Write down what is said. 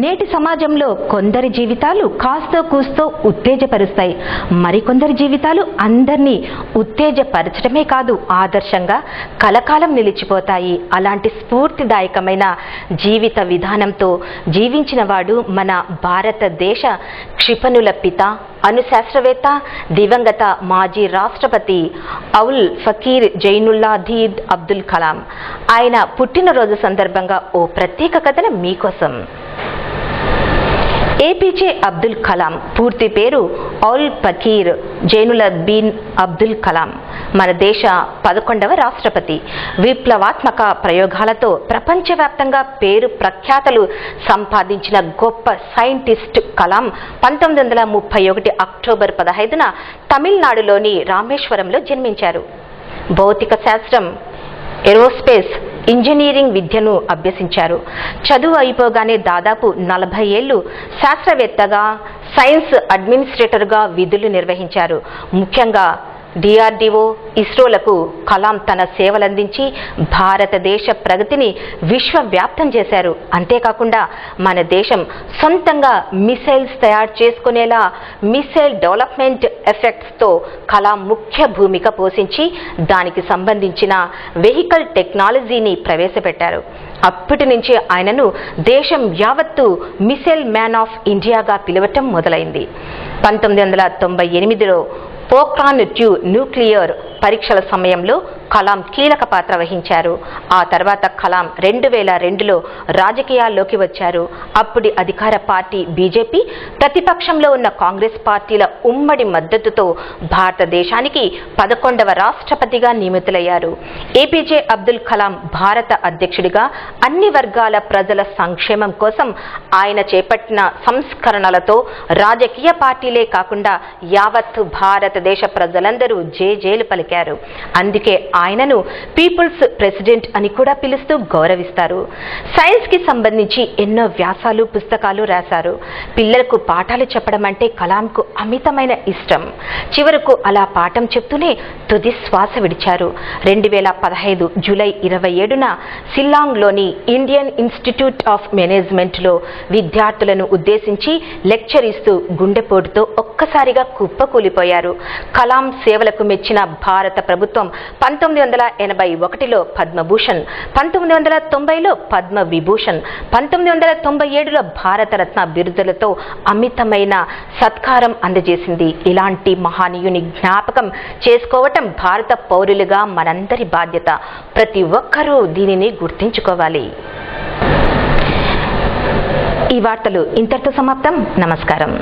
నేటి సమాజంలో కొందరి జీవితాలు కాస్తో కూస్తో ఉత్తేజపరుస్తాయి. మరికొందరి జీవితాలు అందరినీ ఉత్తేజపరచడమే కాదు, ఆదర్శంగా కలకాలం నిలిచిపోతాయి. అలాంటి స్ఫూర్తిదాయకమైన జీవిత విధానంతో జీవించిన వాడు మన భారతదేశ క్షిపణుల పిత, అణుశాస్త్రవేత్త, దివంగత మాజీ రాష్ట్రపతి ఔల్ ఫకీర్ జైనుల్లాధీన్ అబ్దుల్ కలాం. ఆయన పుట్టినరోజు సందర్భంగా ఓ ప్రత్యేక కథనం మీకోసం. ఏపీజే అబ్దుల్ కలాం పూర్తి పేరు ఔల్ ఫకీర్ జైనుల్లాధీన్ అబ్దుల్ కలాం. మన దేశ 11వ రాష్ట్రపతి. విప్లవాత్మక ప్రయోగాలతో ప్రపంచవ్యాప్తంగా పేరు ప్రఖ్యాతలు సంపాదించిన గొప్ప సైంటిస్ట్ కలాం 1931 అక్టోబర్ 15న తమిళనాడులోని రామేశ్వరంలో జన్మించారు. భౌతిక శాస్త్రం, ఏరోస్పేస్ ఇంజనీరింగ్ విద్యను అభ్యసించారు. చదువు అయిపోగానే దాదాపు 40 ఏళ్లు శాస్త్రవేత్తగా, సైన్స్ అడ్మినిస్ట్రేటర్గా విధులు నిర్వహించారు. ముఖ్యంగా డిఆర్డిఓ, ఇస్రోలకు కలాం తన సేవలందించి భారతదేశ ప్రగతిని విశ్వవ్యాప్తం చేశారు. అంతేకాకుండా మన దేశం సొంతంగా మిసైల్స్ తయారు చేసుకునేలా మిసైల్ డెవలప్మెంట్ ఎఫెక్ట్స్తో కలాం ముఖ్య భూమిక పోషించి దానికి సంబంధించిన వెహికల్ టెక్నాలజీని ప్రవేశపెట్టారు. అప్పటి నుంచే ఆయనను దేశం యావత్తు మిసైల్ మ్యాన్ ఆఫ్ ఇండియాగా పిలవటం మొదలైంది. 1998లో పోఖ్రాన్ 2 న్యూక్లియర్ పరీక్షల సమయంలో కలాం కీలక పాత్ర వహించారు. ఆ తర్వాత కలాం 2002లో రాజకీయాల్లోకి వచ్చారు. అప్పటి అధికార పార్టీ బీజేపీ, ప్రతిపక్షంలో ఉన్న కాంగ్రెస్ పార్టీల ఉమ్మడి మద్దతుతో భారతదేశానికి 11వ రాష్ట్రపతిగా నియమితులయ్యారు. ఏపీజే అబ్దుల్ కలాం భారత అధ్యక్షుడిగా అన్ని వర్గాల ప్రజల సంక్షేమం కోసం ఆయన చేపట్టిన సంస్కరణలతో రాజకీయ పార్టీలే కాకుండా యావత్తు భారతదేశ ప్రజలందరూ జేజేలు పలికారు. అందుకే ఆయనను పీపుల్స్ ప్రెసిడెంట్ అని కూడా పిలుస్తూ గౌరవిస్తారు. సైన్స్ కి సంబంధించి ఎన్నో వ్యాసాలు, పుస్తకాలు రాశారు. పిల్లలకు పాఠాలు చెప్పడం అంటే కలాంకు అమితమైన ఇష్టం. చివరకు అలా పాఠం చెప్తూనే తుది శ్వాస విడిచారు. 2015 జూలై 27న షిల్లాంగ్లోని ఇండియన్ ఇన్స్టిట్యూట్ ఆఫ్ మేనేజ్మెంట్లో విద్యార్థులను ఉద్దేశించి లెక్చర్ ఇస్తూ గుండెపోటుతో ఒక్కసారిగా కుప్పకూలిపోయారు. కలాం సేవలకు మెచ్చిన భారత ప్రభుత్వం 1981లో పద్మభూషణ్, 1990లో పద్మ విభూషణ్, 1997లో భారతరత్న బిరుదులతో అమితమైన సత్కారం అందజేసింది. ఇలాంటి మహానీయుని జ్ఞాపకం చేసుకోవటం భారత పౌరులుగా మనందరి బాధ్యత. ప్రతి ఒక్కరూ దీనిని గుర్తించుకోవాలి. ఈ వార్తలు ఇంతటితో సమాప్తం. నమస్కారం.